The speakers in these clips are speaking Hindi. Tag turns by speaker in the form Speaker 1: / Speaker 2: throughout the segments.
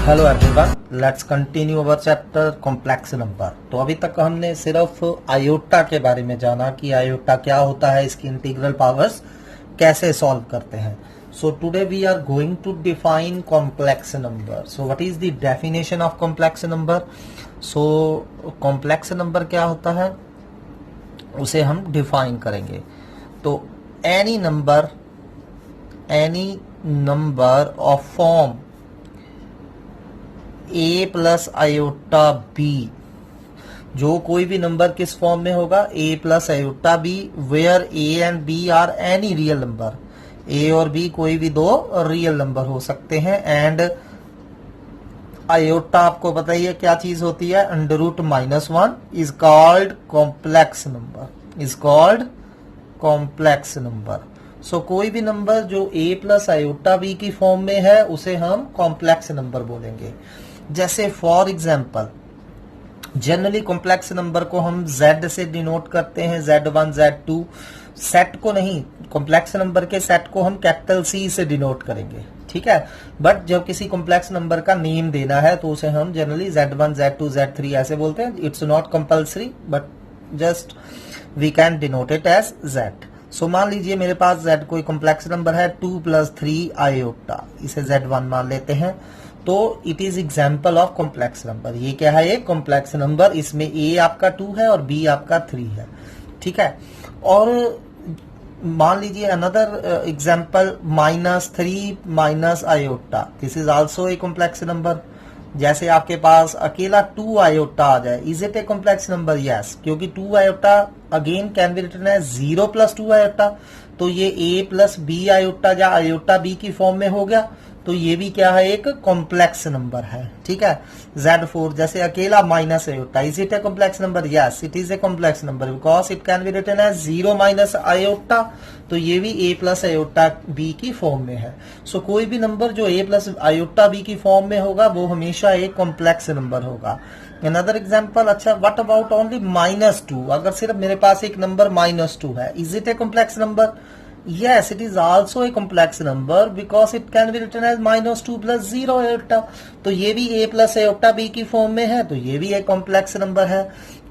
Speaker 1: Hello everyone, let's continue our chapter complex number. तो अभी तक हमने सिर्फ आयोटा के बारे में जाना कि आयोटा क्या होता है, इसकी इंटीग्रल पावर्स कैसे सॉल्व करते हैं। So today we are going to define complex number. So what is the definition of complex number? So complex number क्या होता है उसे हम डिफाइन करेंगे। तो any number of form a plus iota B, जो कोई भी नंबर किस फॉर्म में होगा, a plus iota B, where a and b are any real number. a और b कोई भी दो रियल नंबर हो सकते हैं। एंड आयोटा आपको पता ही है क्या चीज होती है, under root -1 is called complex number, is called complex number. So कोई भी नंबर जो a प्लस आयोटा बी की फॉर्म में है उसे हम कॉम्प्लेक्स नंबर बोलेंगे। जैसे for example generally complex number को हम z से डिनोट करते हैं, z1 z2। सेट को नहीं, कॉम्प्लेक्स नंबर के सेट को हम कैपिटल C से डिनोट करेंगे, ठीक है। बट जब किसी कॉम्प्लेक्स नंबर का नेम देना है तो उसे हम जनरली z1 z2 z3 ऐसे बोलते हैं। It's not compulsory but just we can denote it as z। So मान लीजिए मेरे पास z कोई कॉम्प्लेक्स नंबर है 2 + 3 आयोटा, इसे z1 मान लेते हैं। तो it is example of complex number. ये क्या है, एक कॉम्प्लेक्स नंबर, इसमें a आपका 2 है और b आपका 3 है, ठीक है। और मान लीजिए another example -3 - iota, this is also a complex number. जैसे आपके पास अकेला 2 आयोटा आ जाए, is it a complex number? Yes, क्योंकि 2 iota again can be written as 0 + 2 iota. तो ये a + b आयोटा या आयोटा b की फॉर्म में हो गया। तो ये भी क्या है, एक कॉम्प्लेक्स नंबर है, ठीक है। Z4 जैसे अकेला minus iota, is it a complex number? Yes, it is a complex number because it can be written as 0 - iota. तो ये भी a + आयोटा b की फॉर्म में है। सो कोई भी नंबर जो a + आयोटा b की फॉर्म में होगा वो हमेशा एक कॉम्प्लेक्स नंबर होगा। अनदर एग्जाम्पल, अच्छा व्हाट अबाउट ओनली -2? अगर सिर्फ मेरे पास एक नंबर -2 है, is it a complex number? Yes, it is also a complex number because it can be written as -2 + 0 iota. तो ये भी a + आयोटा b की फॉर्म में है, तो ये भी एक कॉम्प्लेक्स नंबर है।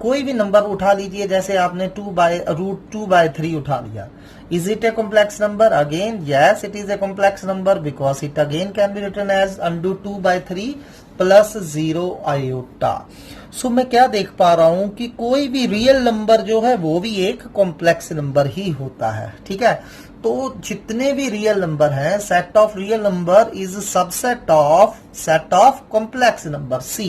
Speaker 1: कोई भी नंबर उठा लीजिए, जैसे आपने √2/3 उठा लिया, is it a complex number? Again yes, it is a complex number because it again can be written as √2/3 + 0 iota. So मैं क्या देख पा रहा हूं कि कोई भी रियल नंबर जो है वो भी एक कॉम्प्लेक्स नंबर ही होता है, ठीक है। तो जितने भी रियल नंबर हैं, set of real number is subset of set of complex number C,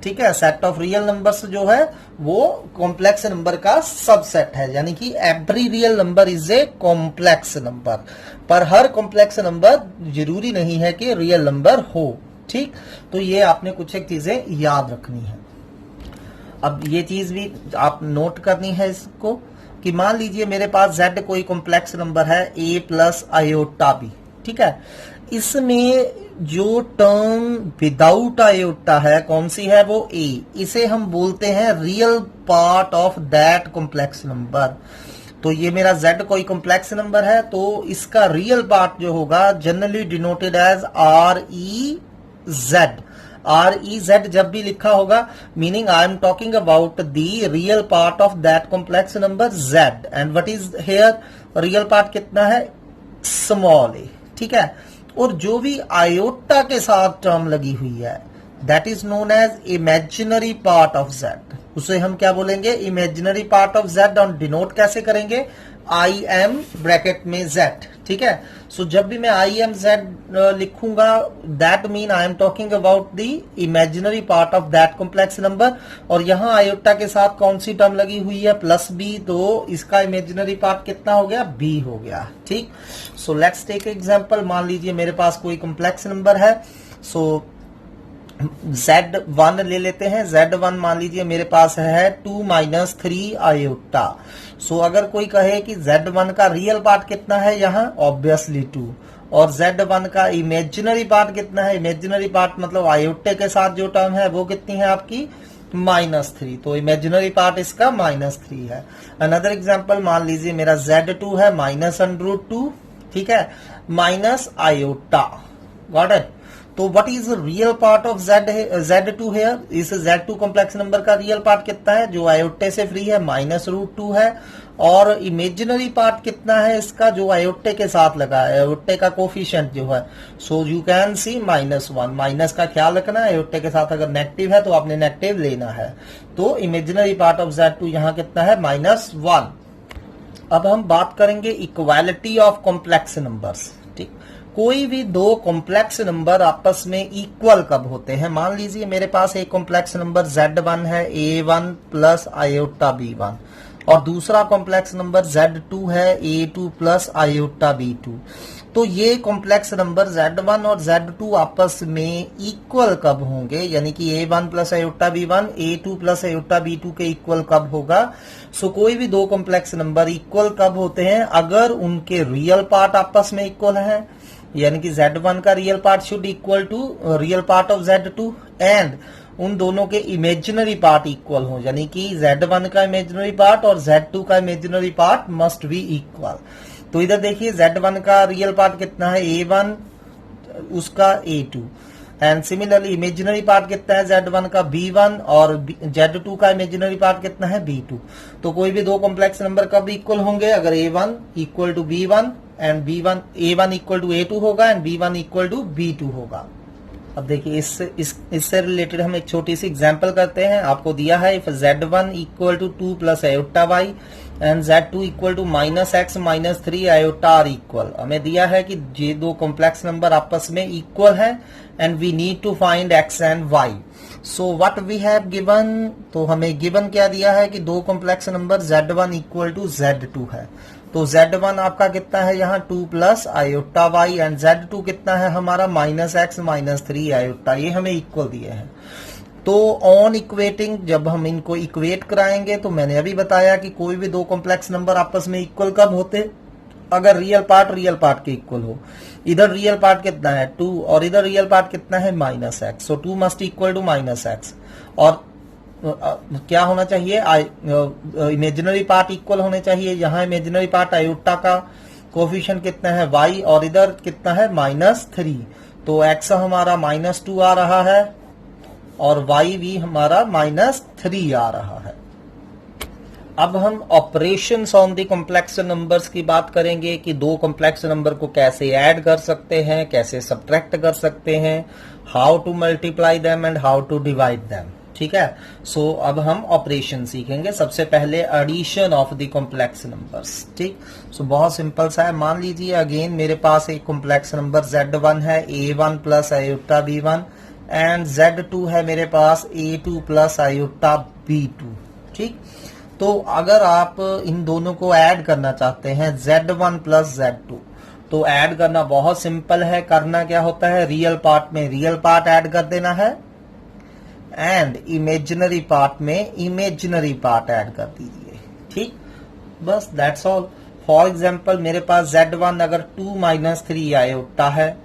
Speaker 1: ठीक है। सेट ऑफ रियल नंबर्स जो है वो कॉम्प्लेक्स नंबर का सबसेट है, यानी कि every real number is a complex number. पर हर कॉम्प्लेक्स नंबर जरूरी नहीं है कि रियल नंबर हो, ठीक। तो ये आपने कुछ एक चीजें याद रखनी है। अब ये चीज भी आप नोट करनी है इसको कि मान लीजिए मेरे पास z कोई कॉम्प्लेक्स नंबर है a + आयोटा b, ठीक है। इसमें जो टर्म विदाउट आयोटा है कौन सी है, वो a। इसे हम बोलते हैं real part of that complex number. तो ये मेरा z कोई कॉम्प्लेक्स नंबर है, तो इसका रियल पार्ट जो होगा generally denoted as REZ। REZ जब भी लिखा होगा meaning I am talking about the real part of that complex number Z। And what is here, real part कितना है, स्मॉल a, ठीक है। और जो भी आयोटा के साथ टर्म लगी हुई है that is known as imaginary part of Z। उसे हम क्या बोलेंगे, इमेजिनरी पार्ट ऑफ Z। और डिनोट कैसे करेंगे, IM ब्रैकेट में Z, ठीक है। सो जब भी मैं IM Z लिखूंगा that mean I am talking about the imaginary part of that complex number. और यहाँ आयोटा के साथ कौन सी टर्म लगी हुई है, +b, तो इसका इमेजिनरी पार्ट कितना हो गया, b हो गया, ठीक। So let's take example. मान लीजिए मेरे पास कोई कॉम्प्लेक्स नंबर है, सो Z1 ले लेते हैं। Z1 मान लीजिए मेरे पास है 2 - 3 आयोटा। सो अगर कोई कहे कि Z1 का रियल पार्ट कितना है, यहाँ ऑब्वियसली 2। और Z1 का इमेजिनरी पार्ट कितना है, इमेजिनरी पार्ट मतलब आयोटे के साथ जो टर्म है वो कितनी है आपकी, -3। तो इमेजिनरी पार्ट इसका -3 है। अनदर एग्जांपल मान लीजिए मेरा Z2 है -√2, ठीक है, माइनस आयोटा, गॉट इट। तो what is real part of Z2 here? इस Z2 कॉम्प्लेक्स नंबर का रियल पार्ट कितना है जो आयोटे से फ्री है? -√2 है। और इमेजिनरी पार्ट कितना है इसका जो आयोटे के साथ लगा है? आयोटे का कोफिशिएंट जो है, so you can see -1। Minus का ख्याल रखना है, आयोटे के साथ अगर नेगेटिव है तो आपने नेगेटिव लेना है। तो इमेजिनरी पार्ट ऑफ Z2 यहां कितना है? -1। अब हम बात करेंगे इक्वालिटी ऑफ कॉम्प्लेक्स नंबर्स। ठीक, कोई भी दो कॉम्प्लेक्स नंबर आपस में इक्वल कब होते हैं? मान लीजिए मेरे पास एक कॉम्प्लेक्स नंबर Z1 है, A1 प्लस आयोटा B1, और दूसरा कॉम्प्लेक्स नंबर Z2 है, A2 प्लस आयोटा B2। तो ये कॉम्प्लेक्स नंबर Z1 और Z2 आपस में इक्वल कब होंगे? यानी कि A1 plus iota B1 A2 plus iota B2 के इक्वल कब होगा? सो कोई भी दो कॉम्प्लेक्स नंबर इक्वल कब होते हैं? अगर उनके रियल पार्ट आपस में इक्वल है, यानी कि Z1 का real part should equal to real part of Z2, and उन दोनों के इमेजिनरी पार्ट इक्वल हो, यानी कि Z1 का इमेजिनरी पार्ट और Z2 का imaginary part must be equal. तो इधर देखिए Z1 का रियल पार्ट कितना है? A1, उसका A2, and similarly imaginary part कितना है Z1 का? B1, और Z2 का इमेजिनरी पार्ट कितना है? B2। तो कोई भी दो कॉम्प्लेक्स नंबर कब इक्वल होंगे? अगर A1 equal to B1 and A1 equal to A2 होगा and B1 equal to B2 होगा। अब देखिए इससे रिलेटेड हम एक छोटी सी एग्जांपल करते हैं। आपको दिया है if Z1 equal to 2 plus iota y and Z2 equal to -x -3 iota are equal. हमें दिया है कि ये दो कॉम्प्लेक्स नंबर आपस में इक्वल है and we need to find x and y। So what we have given, तो हमें गिवन क्या दिया है कि दो complex number Z1 equal to Z2 है। तो Z1 आपका कितना है यहाँ? 2 plus iota y, and Z2 कितना है हमारा? -x -3 iota. ये हमें इक्वल दिए हैं। तो ऑन इक्वेटिंग जब हम इनको इक्वेट कराएंगे, तो मैंने अभी बताया कि कोई भी दो कॉम्प्लेक्स नंबर आपस में इक्वल कब होते? अगर रियल पार्ट के इक्वल हो। इधर रियल पार्ट कितना है? 2, और इधर रियल पार्ट कितना है? -x। So 2 must equal to -x, और क्या होना चाहिए? इमेजिनरी पार्ट इक्वल होने चाहिए। यहाँ इमेजिनरी पार्ट आयोटा का कोफिशिएंट कितना है? y, और इधर कितना है? -3। तो x हमारा -2 आ रहा है और y भी हमारा -3 आ रहा है। अब हम operations on the complex numbers की बात करेंगे कि दो कॉम्प्लेक्स नंबर को कैसे ऐड कर सकते हैं, कैसे सब्ट्रैक्ट कर सकते हैं, how to multiply them and how to divide them. ठीक है, सो अब हम ऑपरेशन सीखेंगे। सबसे पहले addition of the complex numbers. ठीक, सो बहुत सिंपल सा है। मान लीजिए अगेन मेरे पास एक कॉम्प्लेक्स नंबर Z1 है, A1 plus iota B1, and Z2 है मेरे पास A2 प्लस आयोटा B2। ठीक, तो अगर आप इन दोनों को ऐड करना चाहते हैं Z1 प्लस Z2, तो ऐड करना बहुत सिंपल है। करना क्या होता है? रियल पार्ट में रियल पार्ट ऐड कर देना है एंड इमेजिनरी पार्ट में इमेजिनरी पार्ट ऐड कर दीजिए। ठीक, बस दैट्स ऑल। फॉर एग्जाम्पल मेरे पास Z1 अगर 2 - 3 आयोटा है,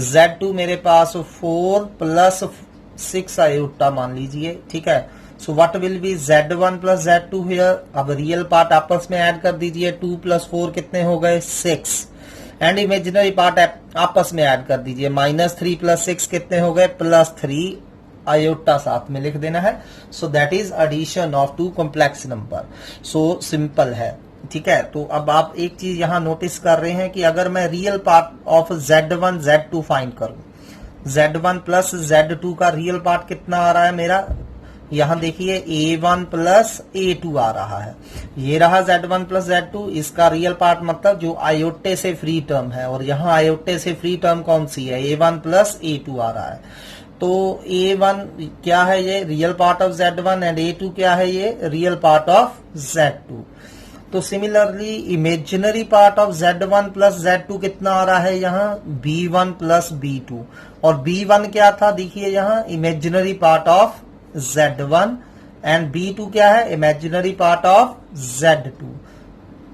Speaker 1: Z2 मेरे पास 4 प्लस 6 आयोटा मान लीजिए। ठीक है, so what will be Z1 plus Z2 here. अब रियल पार्ट आपस में ऐड कर दीजिए। 2 प्लस 4 कितने हो गए? 6, एंड इमेजिनरी पार्ट आपस में ऐड कर दीजिए। -3 प्लस 6 कितने हो गए? +3 आयोटा साथ में लिख देना है। So that is addition of two complex number. So simple है। ठीक है, तो अब आप एक चीज यहां नोटिस कर रहे हैं कि अगर मैं real part of Z1 Z2 find करूं, Z1 प्लस Z2 का रियल पार्ट कितना आ रहा है मेरा? यहां देखिए A1 प्लस A2 आ रहा है। ये रहा Z1 प्लस Z2, इसका रियल पार्ट मतलब जो आयोटे से फ्री टर्म है, और यहाँ आयोटे से फ्री टर्म कौन सी है? A1 प्लस A2 आ रहा है। तो A1 क्या है? ये real part of Z1, and A2 क्या है? ये रियल पार्ट ऑफ Z2। तो similarly imaginary part of Z1 plus Z2 कितना आ रहा है यहाँ? B1 प्लस B2, और B1 क्या था? देखिए यहाँ imaginary part of Z1, and B2 क्या है? Imaginary part of Z2।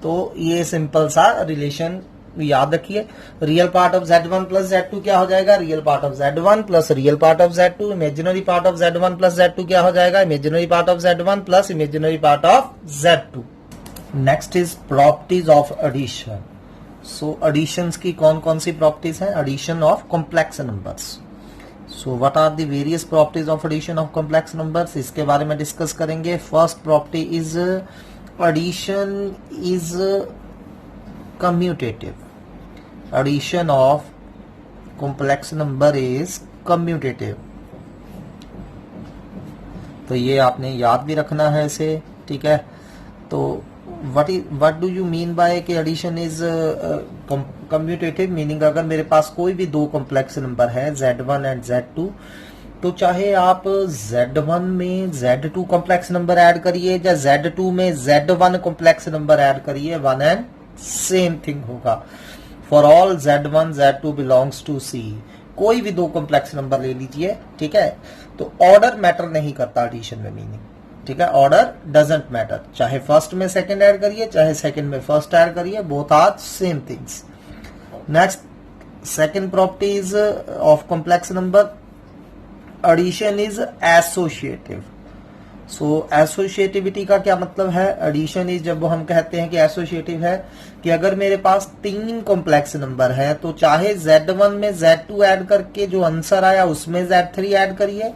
Speaker 1: तो ये सिंपल सा रिलेशन याद रखिए। Real part of Z1 plus Z2 क्या हो जाएगा? Real part of Z1 plus real part of Z2। Imaginary part of Z1 plus Z2 क्या हो जाएगा? Imaginary part of Z1 plus imaginary part of Z2। Next is properties of addition. So additions की कौन कौन सी प्रॉपर्टीज हैं? Addition of complex numbers. So what are the various properties of addition of complex numbers, इसके बारे में डिस्कस करेंगे। First property is addition is commutative, addition of complex number is commutative. तो ये आपने याद भी रखना है इसे, ठीक है। तो what do you mean by कि एडिशन इज कम्यूटेटिव, मीनिंग अगर मेरे पास कोई भी दो कॉम्प्लेक्स नंबर है Z1 एंड Z2, तो चाहे आप Z1 में Z2 कॉम्प्लेक्स नंबर ऐड करिए या Z2 में Z1 कॉम्प्लेक्स नंबर ऐड करिए, वन एंड सेम थिंग होगा। For all Z1 Z2 belongs to C, कोई भी दो कॉम्प्लेक्स नंबर ले लीजिए, ठीक है। तो ऑर्डर मैटर नहीं करता एडिशन में, मीनिंग, ठीक है, ऑर्डर डजंट मैटर। चाहे फर्स्ट में सेकंड ऐड करिए, चाहे सेकंड में फर्स्ट ऐड करिए, both are same things. Next, second property is of complex number, addition is associative. So associativity का क्या मतलब है? एडिशन इज, जब हम कहते हैं कि एसोसिएटिव है, कि अगर मेरे पास तीन कॉम्प्लेक्स नंबर है तो चाहे Z1 में Z2 ऐड करके जो आंसर आया उसमें Z3 ऐड करिए,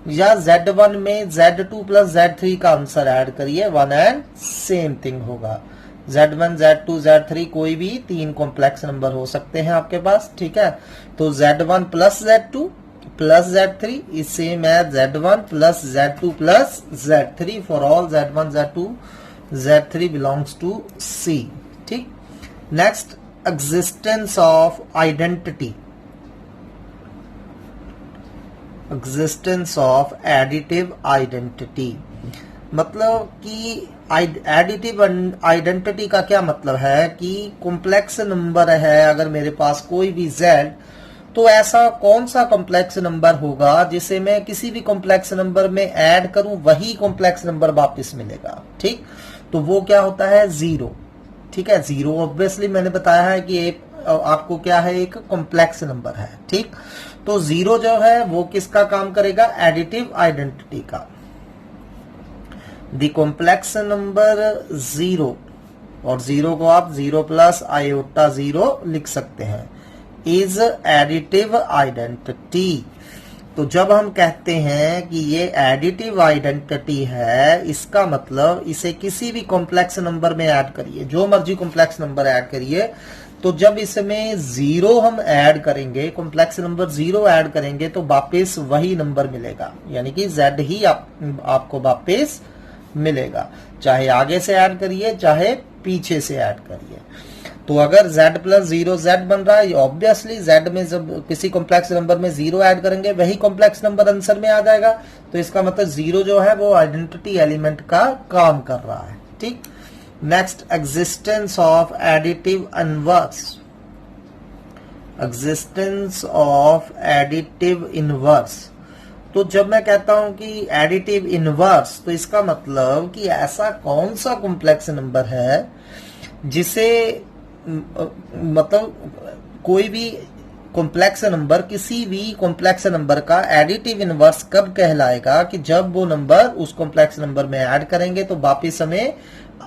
Speaker 1: या Z1 में Z2 प्लस Z3 का आंसर ऐड करिए, वन एंड सेम थिंग होगा। Z1 Z2 Z3 कोई भी तीन कॉम्प्लेक्स नंबर हो सकते हैं आपके पास, ठीक है। तो Z1 plus Z2 plus Z3 is same as Z1 plus Z2 plus Z3 for all Z1 Z2 Z3 belongs to C, ठीक। Next, existence of identity, existence of additive identity, मतलब कि एडिटिव आइडेंटिटी का क्या मतलब है कि कॉम्प्लेक्स नंबर है अगर मेरे पास कोई भी Z, तो ऐसा कौन सा कॉम्प्लेक्स नंबर होगा जिसे मैं किसी भी कॉम्प्लेक्स नंबर में ऐड करूं वही कॉम्प्लेक्स नंबर वापस मिलेगा, ठीक। तो वो क्या होता है? जीरो, ठीक है। जीरो ऑब्वियसली मैंने बताया है कि एक आपको क्या है, एक कॉम्प्लेक्स नंबर है, ठीक। तो जीरो जो है वो किसका काम करेगा? एडिटिव आइडेंटिटी का। द कॉम्प्लेक्स नंबर जीरो, और जीरो को आप जीरो प्लस आयोटा जीरो लिख सकते हैं, इज एडिटिव आइडेंटिटी। तो जब हम कहते हैं कि ये एडिटिव आइडेंटिटी है, इसका मतलब इसे किसी भी कॉम्प्लेक्स नंबर में ऐड करिए, जो मर्जी कॉम्प्लेक्स नंबर ऐड करिए, तो जब इसमें जीरो हम ऐड करेंगे, कॉम्प्लेक्स नंबर जीरो ऐड करेंगे, तो वापस वही नंबर मिलेगा, यानी कि Z ही आपको वापस मिलेगा, चाहे आगे से ऐड करिए चाहे पीछे से ऐड करिए। तो अगर Z प्लस जीरो Z बन रहा है, ऑब्वियसली Z में जब किसी कॉम्प्लेक्स नंबर में जीरो ऐड करेंगे वही कॉम्प्लेक्स नंबर आंसर में आ जाएगा, तो इसका मतलब जीरो जो है वो आइडेंटिटी एलिमेंट का काम कर रहा है, ठीक। Next, existence of additive inverse, existence of additive inverse. तो जब मैं कहता हूं कि एडिटिव इनवर्स, तो इसका मतलब कि ऐसा कौन सा कॉम्प्लेक्स नंबर है जिसे, मतलब कोई भी कॉम्प्लेक्स नंबर, किसी भी कॉम्प्लेक्स नंबर का एडिटिव इनवर्स कब कहलाएगा? कि जब वो नंबर उस कॉम्प्लेक्स नंबर में ऐड करेंगे तो वापिस हमें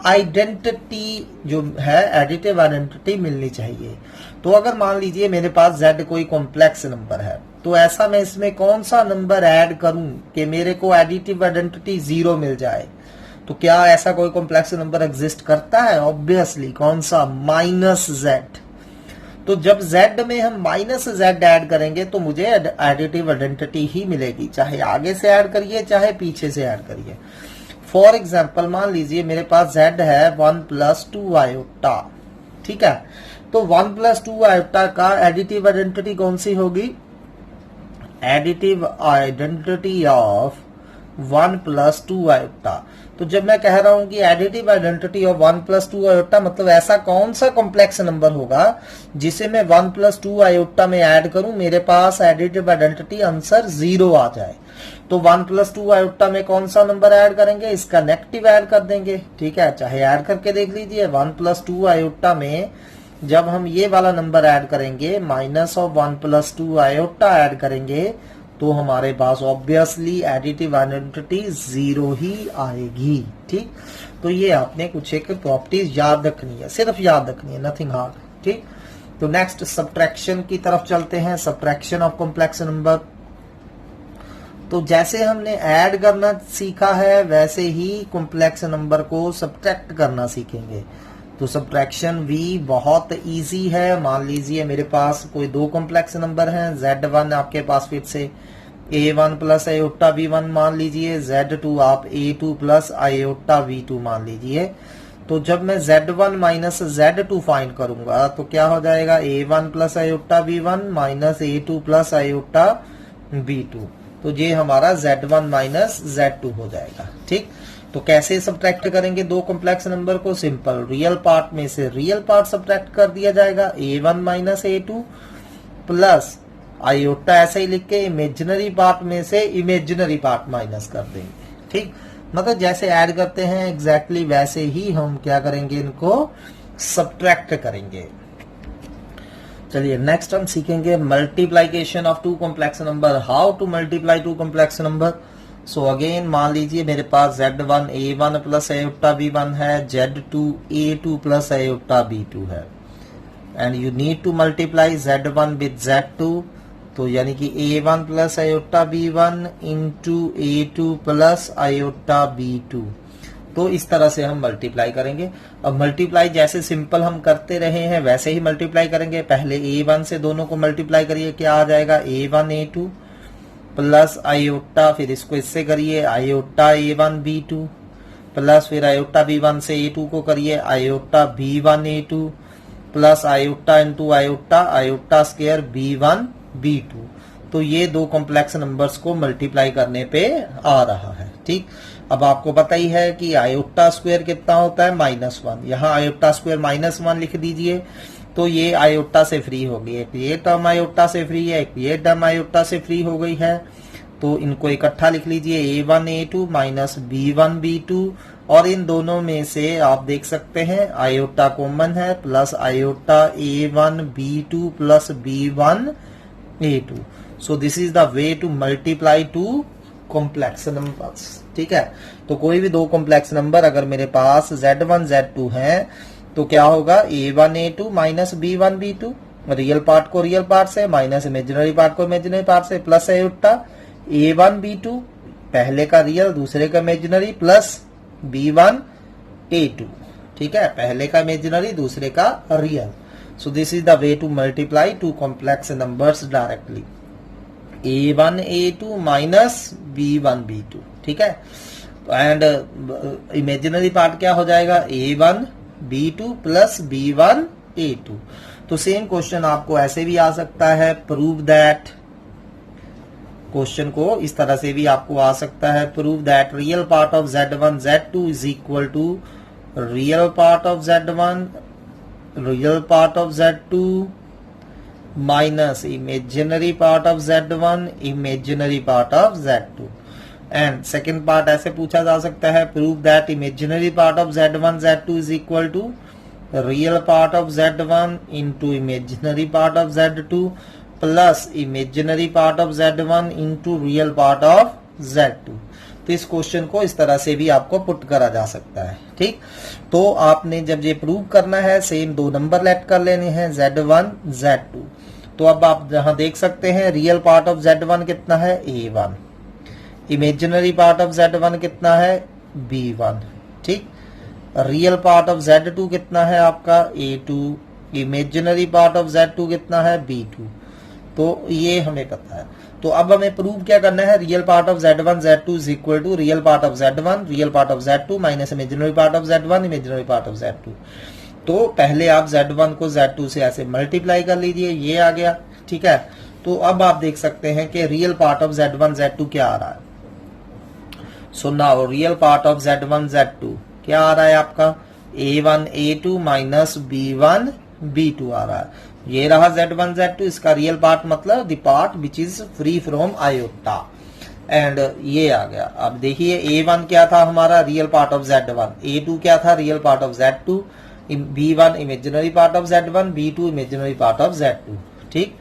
Speaker 1: आइडेंटिटी जो है, एडिटिव आइडेंटिटी मिलनी चाहिए। तो अगर मान लीजिए मेरे पास Z कोई कॉम्प्लेक्स नंबर है, तो ऐसा मैं इसमें कौन सा नंबर ऐड करूं कि मेरे को एडिटिव आइडेंटिटी जीरो मिल जाए? तो क्या ऐसा कोई कॉम्प्लेक्स नंबर एग्जिस्ट करता है? ऑब्वियसली, कौन सा? -Z। तो जब Z में हम -Z ऐड करेंगे तो मुझे एडिटिव आइडेंटिटी ही मिलेगी, चाहे आगे से ऐड करिए चाहे पीछे से ऐड करिए। फॉर एग्जाम्पल, मान लीजिए मेरे पास Z है 1 + 2 आयोटा, ठीक है। तो 1 + 2 आयोटा का एडिटिव आइडेंटिटी कौन सी होगी? Additive identity of 1 + 2 iota. तो जब मैं कह रहा हूं कि एडिटिव आइडेंटिटी ऑफ 1 + 2 आयोटा, मतलब ऐसा कौन सा कॉम्प्लेक्स नंबर होगा जिसे मैं 1 + 2 आयोटा में ऐड करूं, मेरे पास एडिटिव आइडेंटिटी आंसर जीरो आ जाए। तो 1 + 2 आयोटा में कौन सा नंबर ऐड करेंगे? इसका नेगेटिव ऐड कर देंगे, ठीक है। चाहे ऐड करके देख लीजिए, 1 + 2 आयोटा में जब हम ये वाला नंबर ऐड करेंगे, -1 + 2 आयोटा ऐड करेंगे, तो हमारे पास ऑब्वियसली एडिटिव आइडेंटिटी जीरो ही आएगी, ठीक। तो ये आपने कुछ एक प्रॉपर्टीज याद रखनी है, सिर्फ याद रखनी है, नथिंग हार्ड, ठीक। तो नेक्स्ट सब्ट्रैक्शन की तरफ चलते हैं, सब्ट्रैक्शन ऑफ कॉम्प्लेक्स नंबर। तो जैसे हमने ऐड करना सीखा है वैसे ही कॉम्प्लेक्स नंबर को सब्ट्रैक्ट करना सीखेंगे। तो सब्ट्रैक्शन भी बहुत इजी है। मान लीजिए मेरे पास कोई दो कॉम्प्लेक्स नंबर हैं, Z1 आपके पास फिर से A1 प्लस आयोटा B1 मान लीजिए, Z2 आप A2 प्लस आयोटा B2 मान लीजिए। तो जब मैं Z1 माइनस Z2 फाइंड करूंगा तो क्या हो जाएगा, A1 plus iota B1 minus A2 plus iota B2। तो ये हमारा Z1 माइनस Z2 हो जाएगा। ठीक, तो कैसे सब्ट्रैक्ट करेंगे दो कॉम्प्लेक्स नंबर को? सिंपल, रियल पार्ट में से रियल पार्ट सब्ट्रैक्ट कर दिया जाएगा, A1 minus A2 plus iota ऐसे ही लिख के इमेजिनरी पार्ट में से इमेजिनरी पार्ट माइनस कर देंगे। ठीक, मतलब जैसे ऐड करते हैं एग्जैक्टली वैसे ही हम क्या करेंगे, इनको सब्ट्रैक्ट करेंगे। चलिए नेक्स्ट हम सीखेंगे multiplication of two complex number, how to multiply two complex number. So again मान लीजिए मेरे पास Z1 A1 plus iota B1 है, Z2 A2 plus iota B2 है, and you need to multiply Z1 with Z2। तो यानी कि A1 plus iota B1 into A2 plus iota B2। तो इस तरह से हम मल्टीप्लाई करेंगे। अब मल्टीप्लाई जैसे सिंपल हम करते रहे हैं वैसे ही मल्टीप्लाई करेंगे। पहले A1 से दोनों को मल्टीप्लाई करिए, क्या आ जाएगा, A1 A2 प्लस आयोटा, फिर इसको इससे करिए आयोटा A1 B2 प्लस फिर आयोटा B1 से A2 को करिए iota B1 A2 plus iota into iota iota square B1 B2। तो ये दो कॉम्प्लेक्स नंबर्स को मल्टीप्लाई करने पे आ रहा है। ठीक, अब आपको पता ही है कि आयोटा स्क्वायर कितना होता है, -1। यहाँ आयोटा स्क्वायर -1 लिख दीजिए, तो ये आयोटा से फ्री हो गई। एक ये टर्म आयोटा से फ्री है, एक ये टर्म आयोटा से फ्री हो गई है। तो इनको इकट्ठा लिख लीजिए, A1 A2 minus B1 B2, और इन दोनों में से आप देख सकते हैं आयोटा कॉमन है, plus iota A1 B2 plus B1 A2। So this is the way to multiply two complex numbers. ठीक है, तो कोई भी दो कॉम्प्लेक्स नंबर अगर मेरे पास Z1 Z2 हैं तो क्या होगा, A1 A2 minus B1 B2, real part को रियल पार्ट से माइनस इमेजिनरी पार्ट को इमेजिनरी पार्ट से, प्लस आयोटा A1 B2 पहले का रियल दूसरे का इमेजिनरी प्लस B1 A2। ठीक है, पहले का इमेजिनरी दूसरे का real. So this is the way to multiply two complex numbers directly, A1 A2 minus B1 B2। ठीक है, एंड इमेजिनरी पार्ट क्या हो जाएगा, A1 B2 plus B1 A2। तो सेम क्वेश्चन आपको ऐसे भी आ सकता है, प्रूव दैट, क्वेश्चन को इस तरह से भी आपको आ सकता है, prove that real part of Z1 Z2 is equal to real part of Z1 real part of Z2 minus imaginary part of Z1 imaginary part of Z2। And second part ऐसे पूछा जा सकता है, prove that imaginary part of Z1 Z2 is equal to real part of Z1 into imaginary part of Z2 plus imaginary part of Z1 into real part of Z2। तो इस क्वेश्चन को इस तरह से भी आपको पुट करा जा सकता है। ठीक, तो आपने जब ये प्रूव करना है सेम दो नंबर लेट कर लेने हैं, Z1 Z2। तो अब आप जहां देख सकते हैं रियल पार्ट ऑफ Z1 कितना है, A1, imaginary part of Z1 कितना है, B1। ठीक, रियल पार्ट ऑफ Z2 कितना है आपका, A2, imaginary part of Z2 कितना है, B2। तो ये हमें पता है। तो अब हमें प्रूव क्या करना है, real part of Z1 Z2 is equal to real part of Z1 real part of Z2 minus imaginary part of Z1 imaginary part of Z2। तो पहले आप Z1 को Z2 से ऐसे मल्टीप्लाई कर लीजिए, ये आ गया। ठीक है, तो अब आप देख सकते हैं कि real part of Z1 Z2 क्या आ रहा है। So now real part of Z1 Z2 क्या आ रहा है आपका, A1 A2 minus B1 B2 आ रहा है। ये रहा Z1 Z2, इसका रियल पार्ट मतलब the part which is free from iota, and ये आ गया। अब देखिए A1 क्या था हमारा, real part of Z1, A2 क्या था, real part of Z2, B1 imaginary part of Z1, B2 imaginary part of Z2। ठीक,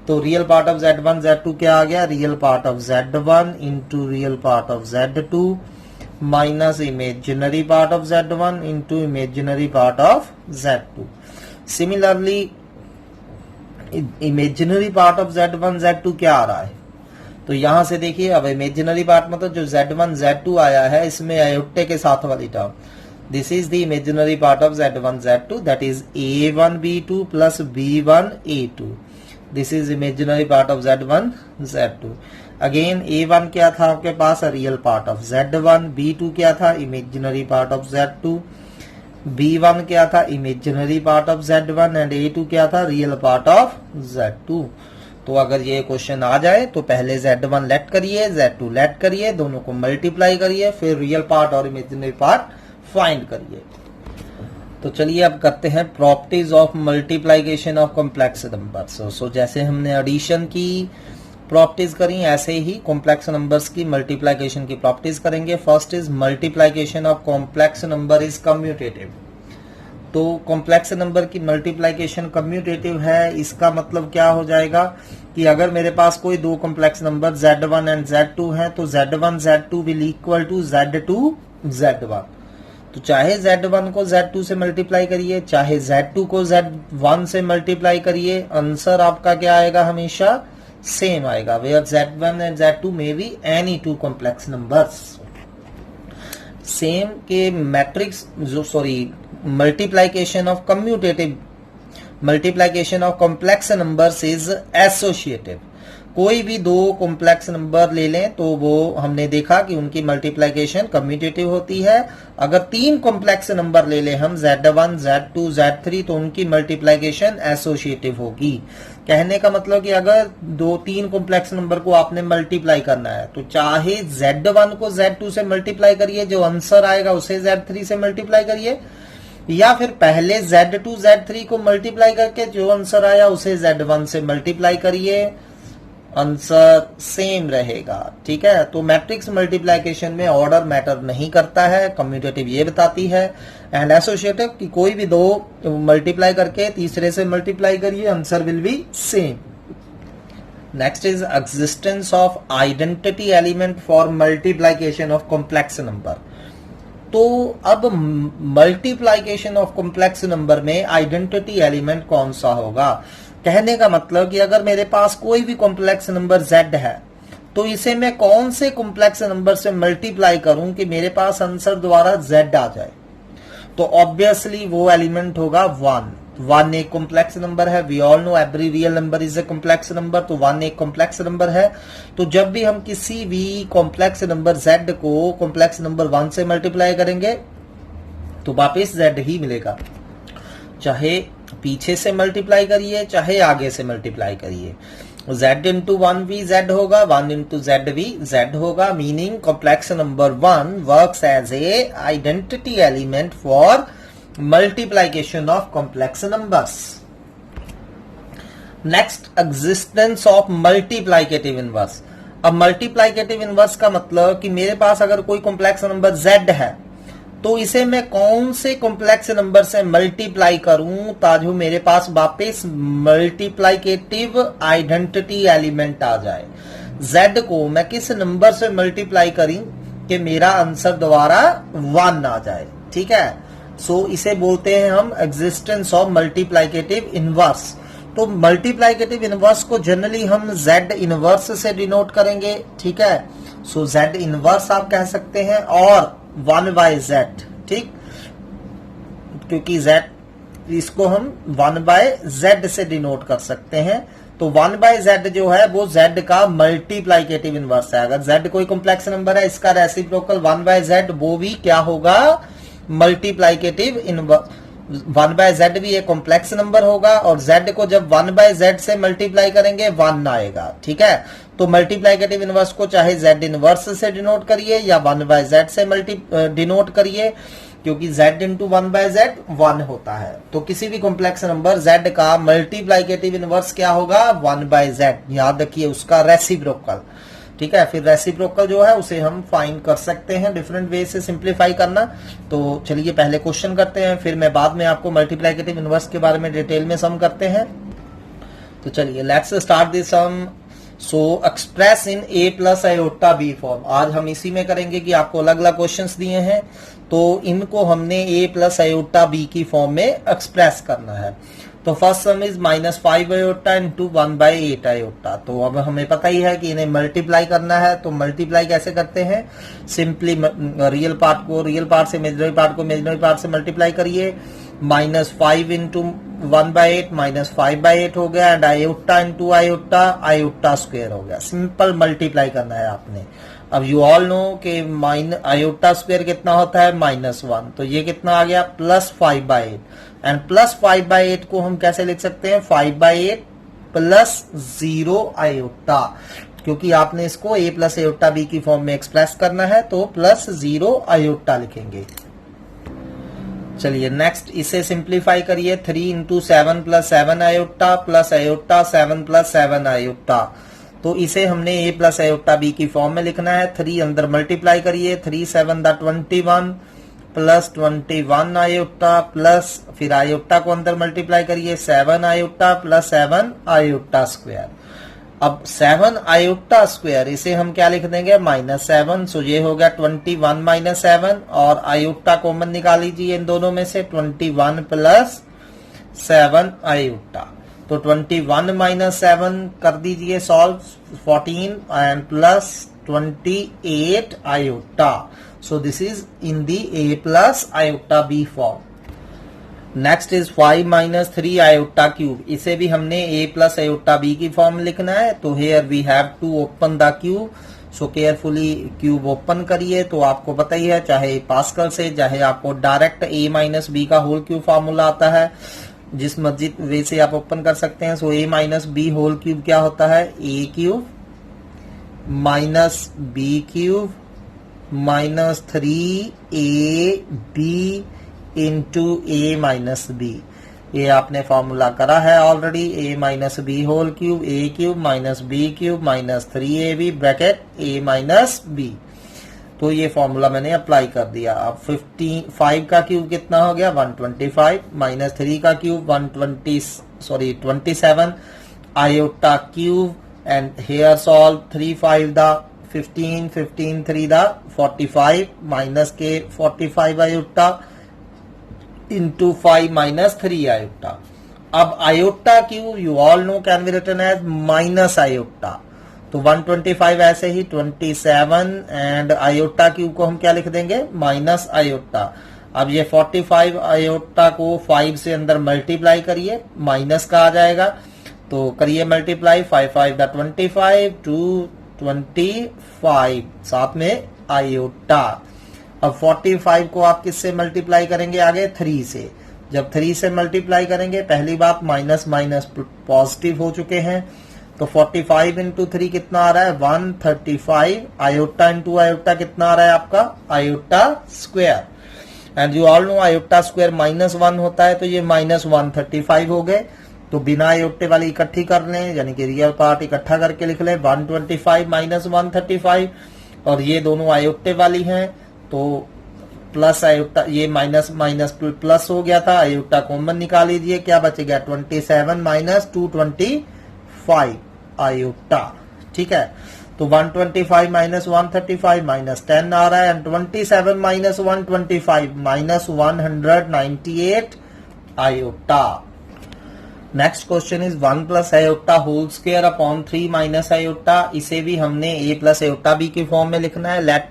Speaker 1: तो real part of Z1 Z2 क्या आ गया, real part of Z1 into real part of Z2 minus imaginary part of Z1 into imaginary part of Z2। Similarly imaginary part of Z1 Z2 क्या आ रहा है, तो यहां से देखिए अब इमेजिनरी पार्ट मतलब जो Z1 Z2 आया है इसमें अयोट्टे के साथ वाली term, this is the imaginary part of Z1 Z2 that is A1 B2 plus B1 A2, this is imaginary part of Z1 Z2। Again A1 क्या था आपके पास, real part of Z1, B2 क्या था, imaginary part of Z2, B1 क्या था, imaginary part of Z1 and A2 क्या था, रियल पार्ट ऑफ Z2। तो अगर ये क्वेश्चन आ जाए तो पहले Z1 लेट करिए, Z2 लेट करिए, दोनों को मल्टीप्लाई करिए, फिर रियल पार्ट और इमेजिनरी पार्ट फाइंड करिए। तो चलिए अब करते हैं properties of multiplication of complex numbers. So जैसे हमने एडिशन की प्रॉपर्टीज करी ऐसे ही कॉम्प्लेक्स नंबर्स की मल्टीप्लाइकेशन की प्रॉपर्टीज करेंगे। First is multiplication of complex number is commutative. तो कॉम्प्लेक्स नंबर की मल्टीप्लाइकेशन कम्यूटेटिव है, इसका मतलब क्या हो जाएगा कि अगर मेरे पास कोई दो complex number Z1 and Z2 हैं तो Z1 Z2 will equal to Z2 Z1। तो चाहे Z1 को Z2 से मल्टीप्लाई करिए, चाहे Z2 को Z1 से मल्टीप्लाई करिए, आंसर आपका क्या आएगा, हमेशा सेम आएगा। Where Z1 and Z2 may be any two complex numbers. Same के मैट्रिक्स जो multiplication of commutative multiplication of complex numbers is associative. कोई भी दो कॉम्प्लेक्स नंबर ले लें तो वो हमने देखा कि उनकी मल्टीप्लाइकेशन कम्यूटेटिव होती है। अगर तीन कॉम्प्लेक्स नंबर ले लें हम Z1 Z2 Z3 तो उनकी मल्टीप्लाइकेशन एसोसिएटिव होगी। कहने का मतलब कि अगर दो तीन कॉम्प्लेक्स नंबर को आपने मल्टीप्लाई करना है तो चाहे Z1 को Z2 से मल्टीप्लाई करिए, जो आंसर आएगा उसे Z3 से मल्टीप्लाई करिए, या फिर पहले Z2 Z3 को मल्टीप्लाई करके जो आंसर आया उसे Z1 से मल्टीप्लाई करिए, आंसर सेम रहेगा। ठीक है, तो मैट्रिक्स मल्टीप्लिकेशन में ऑर्डर मैटर नहीं करता है, कम्यूटेटिव ये बताती है, एंड एसोसिएटिव कि कोई भी दो मल्टीप्लाई करके तीसरे से मल्टीप्लाई करिए, answer will B same. Next is existence of identity element for multiplication of complex number. तो अब मल्टीप्लिकेशन ऑफ कॉम्प्लेक्स नंबर में आइडेंटिटी एलिमेंट कौन सा होगा। कहने का मतलब कि अगर मेरे पास कोई भी कॉम्प्लेक्स नंबर Z है तो इसे मैं कौन से कॉम्प्लेक्स नंबर से मल्टीप्लाई करूं कि मेरे पास आंसर द्वारा Z आ जाए, तो ऑब्वियसली वो एलिमेंट होगा 1 एक कॉम्प्लेक्स नंबर है। We all know every real number is a complex number, तो 1 एक कॉम्प्लेक्स नंबर है। तो जब भी हम किसी भी कॉम्प्लेक्स नंबर Z को कॉम्प्लेक्स नंबर 1 से मल्टीप्लाई करेंगे तो वापस Z ही मिलेगा, चाहे पीछे से मल्टीप्लाई करिए चाहे आगे से मल्टीप्लाई करिए। Z इंटू 1 भी Z होगा, 1 इंटू Z भी Z होगा, meaning complex number 1 works as a identity element for multiplication of complex numbers. Next, existence of multiplicative inverse. अब मल्टीप्लिकेटिव इनवर्स का मतलब कि मेरे पास अगर कोई कॉम्प्लेक्स नंबर Z है तो इसे मैं कौन से कॉम्प्लेक्स नंबर से मल्टीप्लाई करूं ताकि मेरे पास वापस मल्टीप्लिकेटिव आइडेंटिटी एलिमेंट आ जाए। Z को मैं किस नंबर से मल्टीप्लाई करूं कि मेरा आंसर दोबारा 1 आ जाए। ठीक है, सो इसे बोलते हैं हम एग्जिस्टेंस ऑफ मल्टीप्लिकेटिव इनवर्स। तो मल्टीप्लिकेटिव इनवर्स को जनरली हम Z इनवर्स से डिनोट करेंगे। ठीक है, सो Z इनवर्स आप कह सकते हैं और 1 by Z, ठीक, क्योंकि Z इसको हम 1 by Z से डिनोट कर सकते हैं। तो 1 by Z जो है वो Z का मल्टीप्लिकेटिव इनवर्स है। अगर Z कोई कॉम्प्लेक्स नंबर है इसका रेसिप्रोकल 1 by Z वो भी क्या होगा, मल्टीप्लिकेटिव इनवर्स। 1 by Z भी एक कॉम्प्लेक्स नंबर होगा और Z को जब 1 by Z से मल्टीप्लाई करेंगे 1 आएगा। ठीक है, तो मल्टीप्लिकेटिव इनवर्स को चाहे Z इनवर्स से डिनोट करिए या 1 by Z से डिनोट करिए, क्योंकि Z इंटू 1 by Z 1 होता है। तो किसी भी कॉम्प्लेक्स नंबर Z का मल्टीप्लिकेटिव इनवर्स क्या होगा, 1 by Z। याद रखिए उसका रेसिप्रोकल। ठीक है, फिर रेसिप्रोकल जो है उसे हम फाइंड कर सकते हैं डिफरेंट वे से सिंप्लीफाई करना। तो चलिए पहले क्वेश्चन करते हैं, फिर मैं बाद में आपको मल्टीप्लिकेटिव इनवर्स के बारे में डिटेल में सम करते हैं। तो चलिए let's start this sum. So express in A plus iota B form. आज हम इसी में करेंगे कि आपको अलग अलग क्वेश्चंस दिए हैं तो इनको हमने A प्लस आयोटा B की फॉर्म में एक्सप्रेस करना है। तो first some is -5 iota into 1/8 iota. तो अब हमें पता ही है कि इन्हें मल्टीप्लाई करना है, तो मल्टीप्लाई कैसे करते हैं, सिंपली रियल पार्ट को रियल पार्ट से, इमेजिनरी पार्ट को इमेजिनरी पार्ट से मल्टीप्लाई करिए। -5 इंटू 1/8 -5/8 हो गया, and iota into iota iota square हो गया। सिंपल मल्टीप्लाई करना है आपने। अब यू ऑल नो कि आयोटा स्क्वायर कितना होता है, -1, तो ये कितना आ गया, +5/8, एंड +5/8 को हम कैसे लिख सकते हैं, 5/8 प्लस 0 आयोटा, क्योंकि आपने इसको a प्लस आयोटा b की फॉर्म में एक्सप्रेस करना है, तो +0 आयोटा लिखेंगे। चलिए नेक्स्ट इसे सिंप्लीफाई करिए। 3 into 7 plus 7 iota plus iota 7 plus 7 iota, तो इसे हमने a प्लस आयोटा b की फॉर्म में लिखना है। 3 अंदर मल्टीप्लाई करिए, 3 7 दा 21 प्लस 21 आयोटा प्लस फिर आयोटा को अंदर मल्टीप्लाई करिए, 7 आयोटा प्लस 7 आयोटा स्क्वायर। अब 7 आयोटा स्क्वायर इसे हम क्या लिख देंगे, -7, सो ये हो गया 21 - 7, और आयोटा कॉमन निकाल लीजिए इन दोनों में से, 21 प्लस 7 आयोटा। तो 21 - 7 कर दीजिए solve, 14 and plus 28 iota. So this is in the a plus iota b form. Next is 5 minus 3 iota cube. इसे भी हमने a plus iota b की फॉर्म में लिखना है। तो here we have to open the cube. So carefully cube open करिए। तो आपको पता ही है, चाहे पास्कल से चाहे आपको डायरेक्ट a minus b का होल क्यूब फॉर्मूला आता है, जिस मर्जी वे से आप ओपन कर सकते हैं। So a minus b whole cube क्या होता है, a cube minus b cube -3ab into a minus b। ये आपने फॉर्मूला करा है already, a minus B whole cube, a cube minus b cube minus 3ab bracket a minus b। तो ये फॉर्मूला मैंने अप्लाई कर दिया। अब 5 का क्यूब कितना हो गया, 125, माइनस 3 का cube 27 iota cube, and here solve 3 5 दा 15 15 3 दा 45 माइनस के 45 आयोटा इंटू 5 माइनस 3 आयोटा। अब iota cube you all know can be written as minus iota, तो 125 ऐसे ही 27, एंड आयोटा क्यूब को हम क्या लिख देंगे, माइनस आयोटा। अब ये 45 आयोटा को 5 से अंदर मल्टीप्लाई करिए, माइनस का आ जाएगा, तो करिए मल्टीप्लाई, 5 5 दा 25 225 साथ में आयोटा। अब 45 को आप किससे मल्टीप्लाई करेंगे, आगे 3 से। जब 3 से मल्टीप्लाई करेंगे, पहली बात माइनस माइनस पॉजिटिव हो चुके हैं, तो 45 इंटू 3 कितना आ रहा है, 135 आयोटा इंटू आयोटा कितना आ रहा है आपका, iota square. And you all no iota square -1 होता है, तो ये -135 हो गए। तो बिना आयोटे वाली इकट्ठी कर लें, यानी कि रियल पार्ट इकट्ठा करके लिख लें, 125 माइनस 135, और ये दोनों आयोटे वाली हैं, तो प्लस आयोटा, ये माइनस माइनस प्लस हो गया था, आयोटा कॉमन निकाल लीजिए, क्या बचेगा, 27 माइनस 225 आयोटा। ठीक है, तो 125 माइनस 135 माइनस 10 आ रहा है, and 27 minus 125 minus 198 iota. Next question is 1 plus iota whole square upon 3 minus iota. इसे भी हमने a प्लस आयोटा b की फॉर्म में लिखना है। Let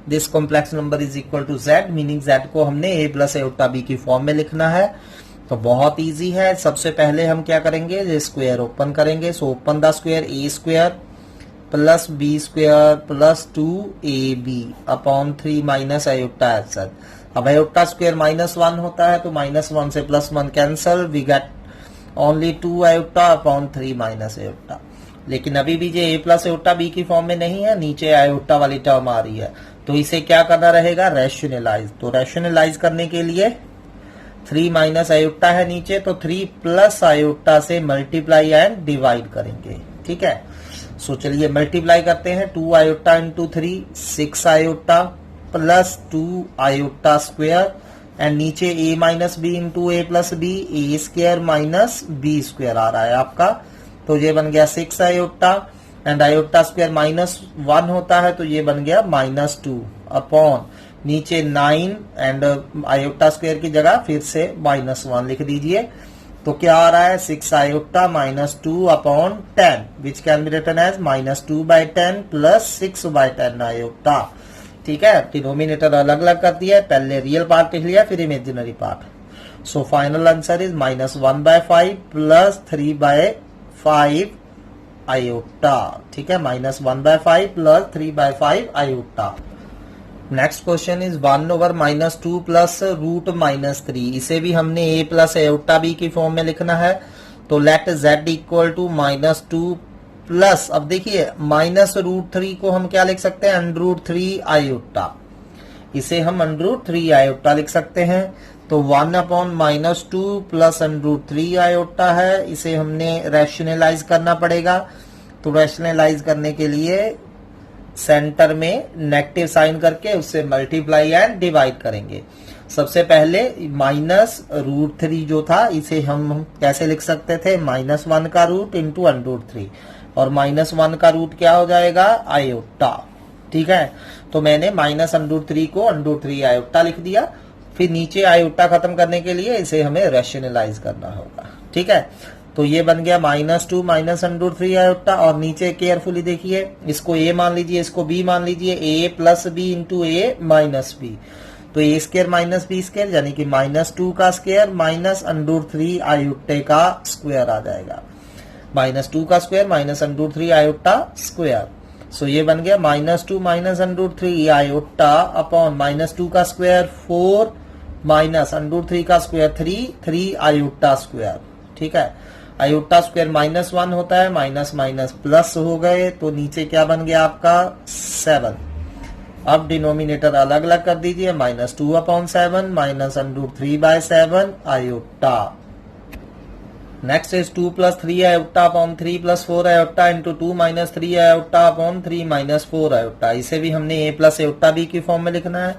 Speaker 1: this complex number is equal to z, meaning z को हमने a प्लस आयोटा b की फॉर्म में लिखना है। तो बहुत इजी है। सबसे पहले हम क्या करेंगे, स्क्वायर ओपन करेंगे। So open the square, a square plus b square plus 2ab upon 3 minus iota z। अब आयोटा स्क्वायर -1 होता है, तो -1 से +1 cancel, we get only 2 iota upon 3 minus iota. लेकिन अभी भी ये a प्लस आयोटा b की फॉर्म में नहीं है, नीचे आयोटा वाली टर्म आ रही है, तो इसे क्या करना रहेगा, रैशनलाइज। तो रैशनलाइज करने के लिए 3 माइनस आयोटा है नीचे, तो 3 प्लस आयोटा से मल्टीप्लाई एंड डिवाइड करेंगे। ठीक है, सो चलिए मल्टीप्लाई करते हैं। 2 iota into 3 6 iota plus 2 iota square, and नीचे a minus b into a plus b, a square minus b square आ रहा है आपका, तो ये बन गया 6 आयोटा, एंड आयोटा स्क्वायर -1 होता है, तो ये बन गया -2 अपॉन नीचे 9, एंड आयोटा स्क्वायर की जगह फिर से -1 लिख दीजिए, तो क्या आ रहा है 6 iota minus 2 upon 10 which can be written as minus 2 by 10 plus 6 by 10 iota. ठीक है, डिनोमिनेटर अलग अलग कर दिया है, पहले रियल पार्ट लिख लिया फिर imaginary part. So final answer is minus 1 by 5 plus 3 by 5 iota. ठीक है, minus 1 by 5 plus 3 by 5 iota. Next question is 1 over minus 2 plus root minus 3। इसे भी हमने a प्लस आयोटा b की फॉर्म में लिखना है। तो let z equal to minus 2 plus, अब देखिए माइनस रूट 3 को हम क्या लिख सकते हैं, अंडर रूट 3 आयोटा। इसे हम अंडर रूट 3 आयोटा लिख सकते हैं। तो 1 अपॉन minus 2 plus under root 3 iota है। इसे हमने रैशनलाइज करना पड़ेगा। तो रैशनलाइज करने के लिए सेंटर में नेगेटिव साइन करके उससे मल्टीप्लाई एंड डिवाइड करेंगे। सबसे पहले माइनस रूट 3 जो था इसे हम कैसे लिख सकते थे, माइनस 1 का रूट इंटू अंडर रूट 3, और माइनस 1 का रूट क्या हो जाएगा, आयोटा। ठीक है, तो मैंने माइनस अंडर रूट 3 को अंडर रूट 3 आयोटा लिख दिया। फिर नीचे आयोटा खत्म करने के लिए इसे हमें रैशनलाइज करना होगा। ठीक है, तो ये बन गया minus 2 minus under root 3 iota, और नीचे केयरफुली देखिए, इसको a मान लीजिए, इसको b मान लीजिए, a plus b into a minus b. तो a square minus b square यानी कि माइनस 2 का स्केयर माइनस अंडर रूट 3 आयोटे का स्क्वायर आ जाएगा। माइनस 2 का square minus under root 3 iota square. So ये बन गया minus 2 minus under root 3 iota upon minus 2 का स्क्वायर 4 माइनस अंडर रूट 3 का स्क्वायर 3 आयोटा स्क्वायर। ठीक है, आयोटा स्क्वायर माइनस 1 होता है, माइनस माइनस प्लस हो गए, तो नीचे क्या बन गया आपका 7। अब डिनोमिनेटर अलग अलग कर दीजिए, minus 2 upon 7 minus under root 3 by 7 iota. Next is 2 plus 3 iota upon 3 plus 4 iota into 2 minus 3 iota upon 3 minus 4 iota. इसे भी हमने a प्लस आयोटा b की फॉर्म में लिखना है।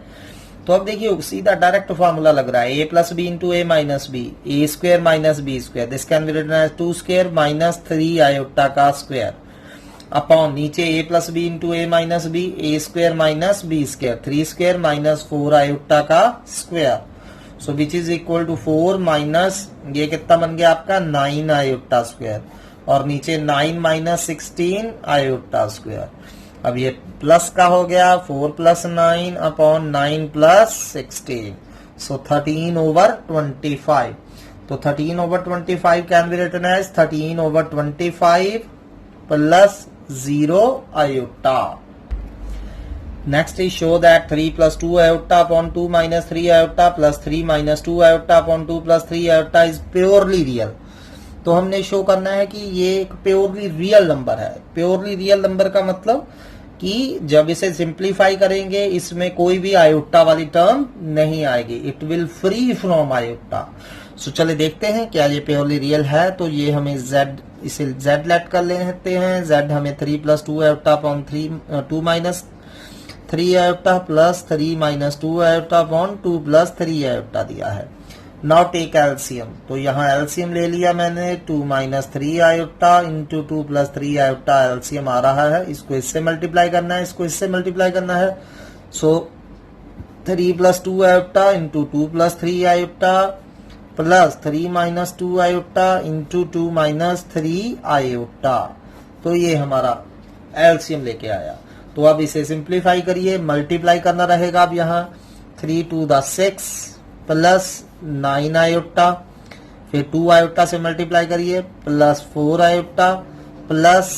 Speaker 1: तो अब देखिए सीधा डायरेक्ट फॉर्मूला लग रहा है, a plus b into a minus b, a square minus b square, this can be written as 2 square minus 3 iota का स्क्वायर अपॉन नीचे a plus b into a minus b, a square minus b square, 3 square minus 4 iota का square. So which is equal to 4 minus ये कितना बन गया आपका 9 आयोटा स्क्वायर, और नीचे 9 माइनस 16 आयोटा स्क्वायर। अब ये प्लस का हो गया 4 plus 9 upon 9 plus 16, so 13 over 25। तो 13 over 25 can be written as 13 over 25 plus 0 iota. Next is show that 3 plus 2 iota upon 2 minus 3 iota plus 3 minus 2 iota upon 2 plus 3 iota is purely real. तो हमने शो करना है कि ये एक प्योरली रियल नंबर है। प्योरली रियल नंबर का मतलब कि जब इसे सिंप्लीफाई करेंगे इसमें कोई भी आयोटा वाली टर्म नहीं आएगी, it will free from iota. So चले देखते हैं क्या ये प्योरली रियल है। तो ये हमें z, इसे z लेट कर लेते हैं। z हमें 3 plus 2 iota upon 2 minus 3 iota plus 3 minus 2 iota upon 2 plus 3 iota दिया है। नाउ टेक एलसीएम, तो यहाँ एलसीएम ले लिया मैंने, 2 minus 3 iota into 2 plus 3 iota LCM आ रहा है। इसको इससे मल्टीप्लाई करना है, इसको इससे मल्टीप्लाई करना है। सो 3 plus 2 iota into 2 plus 3 iota plus 3 minus 2 iota into 2 minus 3 iota. तो ये हमारा एलसीएम लेके आया। तो अब इसे सिंप्लीफाई करिए, मल्टीप्लाई करना रहेगा। अब यहाँ 3 टू द 6 प्लस 9 आयोटा, फिर 2 आयोटा से मल्टीप्लाई करिए plus 4 iota plus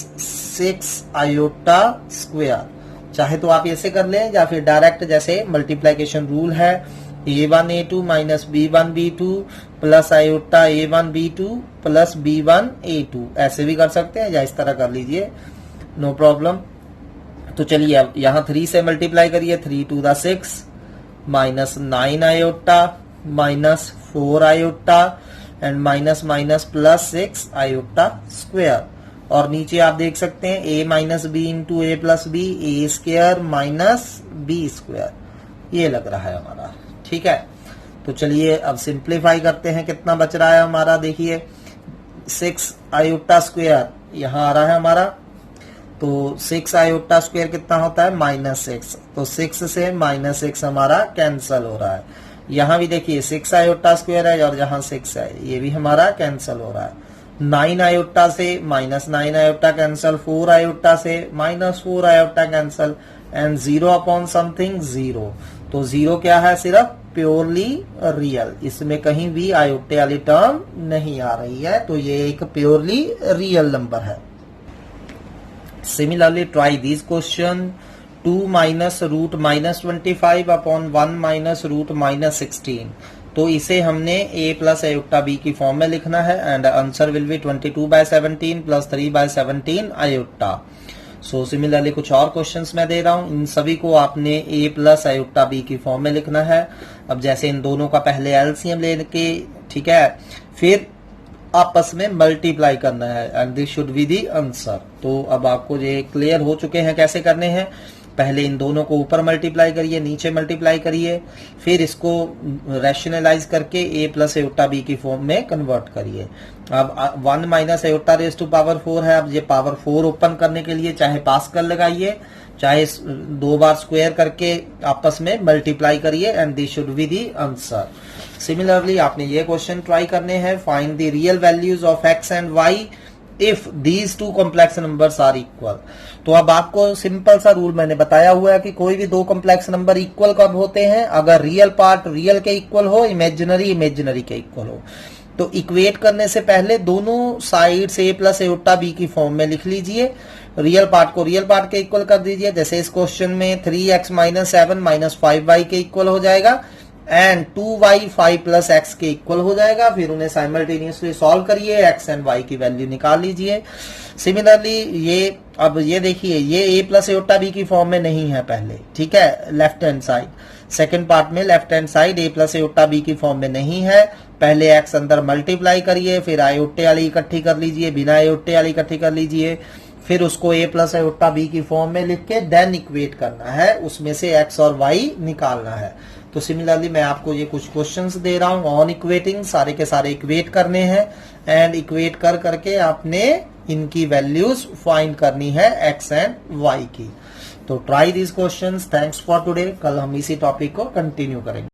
Speaker 1: 6 iota square. चाहे तो आप ऐसे कर लें या फिर डायरेक्ट जैसे मल्टीप्लीकेशन रूल है, a1 a2 minus b1 b2 plus iota a1 b2 plus b1 a2, ऐसे भी कर सकते हैं या इस तरह कर लीजिए, नो प्रॉब्लम। तो चलिए अब यहाँ 3 से मल्टीप्लाई करिए, 3 to the 6 minus 9 iota minus 4 iota and minus minus plus 6 iota square. और नीचे आप देख सकते हैं a minus b into a plus b, a square minus b square, ये लग रहा है हमारा। ठीक है, तो चलिए अब सिंप्लीफाई करते हैं। कितना बच रहा है हमारा, देखिए 6 आयोटा स्क्वायर यहाँ आ रहा है हमारा। तो 6 आयोटा स्क्वायर कितना होता है, माइनस 6। तो 6 से माइनस 6 हमारा कैंसल हो रहा है। यहाँ भी देखिए 6 आयोटा स्क्वायर है और यहाँ 6 है, ये भी हमारा कैंसिल हो रहा है। 9 आयोटा से -9 आयोटा कैंसिल, 4 आयोटा से -4 iota cancel, and 0 upon something 0। तो 0 क्या है, सिर्फ प्योरली रियल, इसमें कहीं भी आयोटे वाली टर्म नहीं आ रही है, तो ये एक प्योरली रियल नंबर है। Similarly try this question, 2 minus root -25 upon 1 minus root -16। तो इसे हमने a प्लस आयोटा b की फॉर्म में लिखना है, and answer will be 22/17 plus 3/17 iota. So similarly कुछ और क्वेश्चंस मैं दे रहा हूं, इन सभी को आपने a प्लस आयोटा b की फॉर्म में लिखना है। अब जैसे इन दोनों का पहले एलसीएम लेके, ठीक है, फिर आपस में मल्टीप्लाई करना है, and this should be the answer. तो अब आपको ये क्लियर हो चुके हैं कैसे करने हैं। पहले इन दोनों को ऊपर मल्टीप्लाई करिए, नीचे मल्टीप्लाई करिए, फिर इसको रैशनलाइज करके a प्लस आयोटा b की फॉर्म में कन्वर्ट करिए। अब 1 minus iota raise to power 4 है, अब ये पावर 4 ओपन करने के लिए चाहे पास्कल लगाइए, चाहे 2 बार स्क्वायर करके आपस में मल्टीप्लाई करिए, and this should be the answer. Similarly आपने ये क्वेश्चन ट्राई करने हैं, find the real values of x and y if these two complex numbers are equal. तो अब आपको सिंपल सा रूल मैंने बताया हुआ है कि कोई भी दो कॉम्प्लेक्स नंबर इक्वल कब होते हैं, अगर रियल पार्ट रियल के इक्वल हो, इमेजिनरी इमेजिनरी के इक्वल हो। तो इक्वेट करने से पहले दोनों साइड से a प्लस आयोटा b की फॉर्म में लिख लीजिए, रियल पार्ट को रियल पार्ट के इक्वल कर दीजिए। जैसे इस क्वेश्चन में 3x माइनस 7 माइनस 5y के इक्वल हो जाएगा, एंड 2y 5 प्लस x के इक्वल हो जाएगा। फिर उन्हें साइमल्टेनियसली सॉल्व करिए, x एंड y की वैल्यू निकाल लीजिए। सिमिलरली ये अब ये देखिए, ये a प्लस आयोटा b की फॉर्म में नहीं है पहले, ठीक है, left hand side, second part में left hand side a plus iota b की फॉर्म में नहीं है। पहले x अंदर मल्टीप्लाई करिए, फिर आयोटे वाली इकट्ठी कर लीजिए, बिना आयोटे वाली इकट्ठी कर लीजिए, फिर उसको a प्लस आयोटा b की फॉर्म में लिख के देन इक्वेट करना है, उसमें से x और y निकालना है। तो सिमिलरली मैं आपको ये कुछ क्वेश्चंस दे रहा हूं ऑन इक्वेटिंग, सारे के सारे इक्वेट करने हैं, एंड इक्वेट कर करके आपने इनकी वैल्यूज फाइंड करनी है x एंड y की। तो try this questions. Thanks for today. कल हम इसी टॉपिक को कंटिन्यू करेंगे।